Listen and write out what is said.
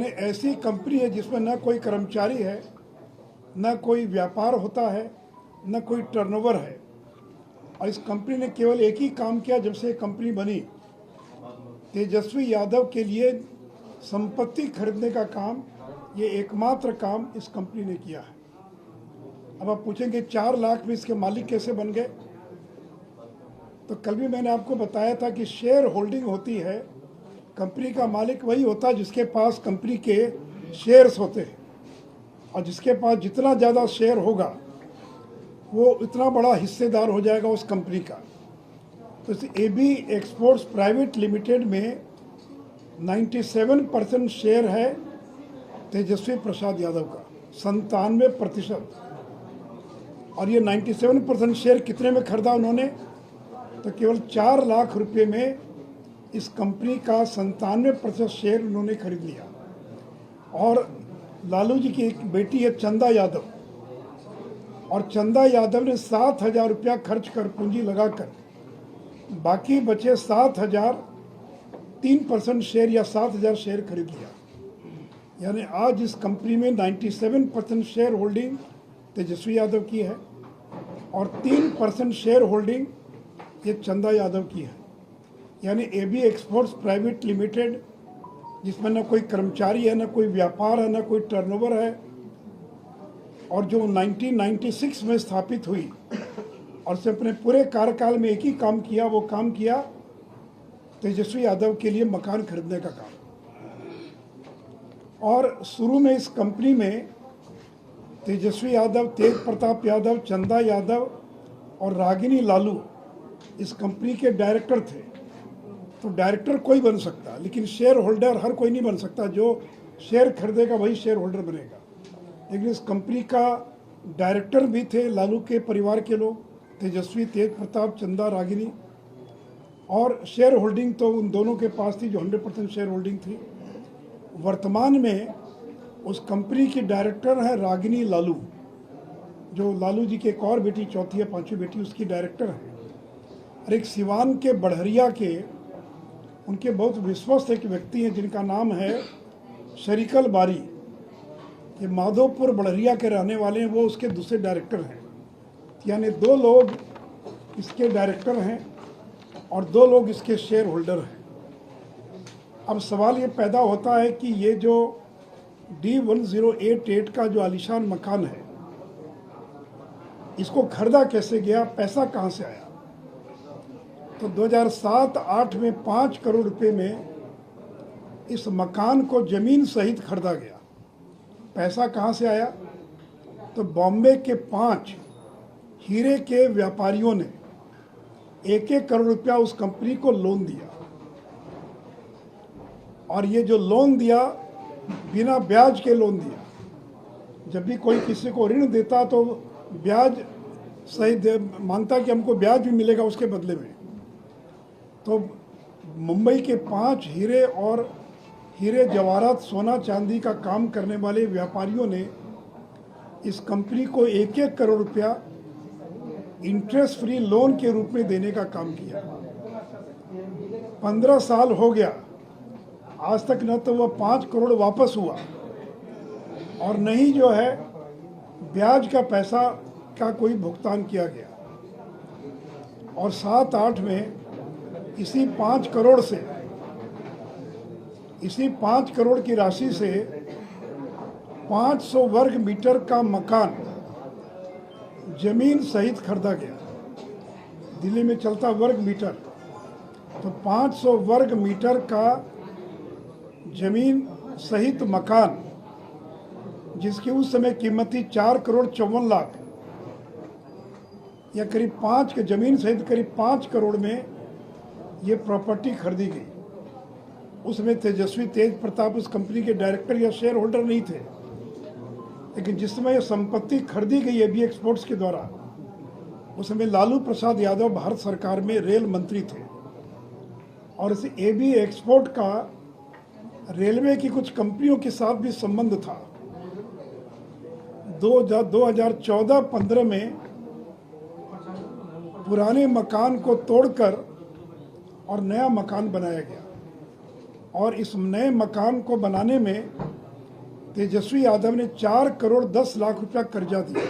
ऐसी कंपनी है जिसमें न कोई कर्मचारी है, न कोई व्यापार होता है, न कोई टर्नओवर है। और इस कंपनी ने केवल एक ही काम किया जब से कंपनी बनी, तेजस्वी यादव के लिए संपत्ति खरीदने का काम, ये एकमात्र काम इस कंपनी ने किया है। अब आप पूछेंगे 4 लाख में इसके मालिक कैसे बन गए? तो कल भी मैंने आपको बताया था कि शेयर होल्डिंग होती है, कंपनी का मालिक वही होता है जिसके पास कंपनी के शेयर्स होते हैं, और जिसके पास जितना ज़्यादा शेयर होगा वो इतना बड़ा हिस्सेदार हो जाएगा उस कंपनी का। तो इस AB एक्सपोर्ट्स प्राइवेट लिमिटेड में 97% शेयर है तेजस्वी प्रसाद यादव का, 97%। और ये 97% शेयर कितने में खरीदा उन्होंने? तो केवल 4 लाख रुपए में इस कंपनी का 97% शेयर उन्होंने खरीद लिया। और लालू जी की एक बेटी है चंदा यादव, और चंदा यादव ने 7,000 रुपया खर्च कर पूंजी लगाकर बाकी बचे 7,000 3% शेयर या 7,000 शेयर खरीद लिया। यानी आज इस कंपनी में 97% शेयर होल्डिंग तेजस्वी यादव की है और 3% शेयर होल्डिंग ये चंदा यादव की है। यानी AB एक्सपोर्ट्स प्राइवेट लिमिटेड, जिसमें न कोई कर्मचारी है, न कोई व्यापार है, न कोई टर्नओवर है, और जो 1996 में स्थापित हुई और से अपने पूरे कार्यकाल में एक ही काम किया, वो काम किया तेजस्वी यादव के लिए मकान खरीदने का काम। और शुरू में इस कंपनी में तेजस्वी यादव, तेज प्रताप यादव, चंदा यादव और रागिनी लालू इस कंपनी के डायरेक्टर थे। तो डायरेक्टर कोई बन सकता, लेकिन शेयर होल्डर हर कोई नहीं बन सकता। जो शेयर खरीदेगा वही शेयर होल्डर बनेगा। लेकिन इस कंपनी का डायरेक्टर भी थे लालू के परिवार के लोग, तेजस्वी, तेज प्रताप, चंदा, रागिनी। और शेयर होल्डिंग तो उन दोनों के पास थी, जो 100% शेयर होल्डिंग थी। वर्तमान में उस कंपनी की डायरेक्टर है रागिनी लालू, जो लालू जी की एक और बेटी, चौथी या पांचवी बेटी, उसकी डायरेक्टर है। और एक सिवान के बढ़हरिया के उनके बहुत विश्वस्त एक व्यक्ति हैं जिनका नाम है शरीकल बारी, ये माधोपुर बढ़हरिया के रहने वाले हैं, वो उसके दूसरे डायरेक्टर हैं। यानी 2 लोग इसके डायरेक्टर हैं और 2 लोग इसके शेयर होल्डर हैं। अब सवाल ये पैदा होता है कि ये जो D1088 का जो आलीशान मकान है, इसको खरीदा कैसे गया, पैसा कहाँ से आया? तो 2007-8 में 5 करोड़ रुपए में इस मकान को जमीन सहित खरीदा गया। पैसा कहाँ से आया? तो बॉम्बे के 5 हीरे के व्यापारियों ने 1-1 करोड़ रुपया उस कंपनी को लोन दिया। और ये जो लोन दिया, बिना ब्याज के लोन दिया। जब भी कोई किसी को ऋण देता तो ब्याज सही मांगता कि हमको ब्याज भी मिलेगा उसके बदले में। तो मुंबई के 5 हीरे और हीरे जवाहरात, सोना चांदी का काम करने वाले व्यापारियों ने इस कंपनी को 1-1 करोड़ रुपया इंटरेस्ट फ्री लोन के रूप में देने का काम किया। 15 साल हो गया, आज तक न तो वह 5 करोड़ वापस हुआ और न ही जो है ब्याज का पैसा का कोई भुगतान किया गया। और 7-8 में इसी 5 करोड़ की राशि से 500 वर्ग मीटर का मकान जमीन सहित खरीदा गया। दिल्ली में चलता वर्ग मीटर, तो 500 वर्ग मीटर का जमीन सहित मकान, जिसकी उस समय कीमत थी 4 करोड़ 54 लाख, या करीब 5 के जमीन सहित करीब 5 करोड़ में ये प्रॉपर्टी खरीदी गई। उसमें तेजस्वी, तेज प्रताप उस कंपनी के डायरेक्टर या शेयर होल्डर नहीं थे। लेकिन जिस समय ये संपत्ति खरीदी गई AB एक्सपोर्ट्स के द्वारा, उस समय लालू प्रसाद यादव भारत सरकार में रेल मंत्री थे। और इस AB एक्सपोर्ट का रेलवे की कुछ कंपनियों के साथ भी संबंध था। 2014-15 में पुराने मकान को तोड़कर और नया मकान बनाया गया। और इस नए मकान को बनाने में तेजस्वी यादव ने 4 करोड़ 10 लाख रुपया कर्जा दिया।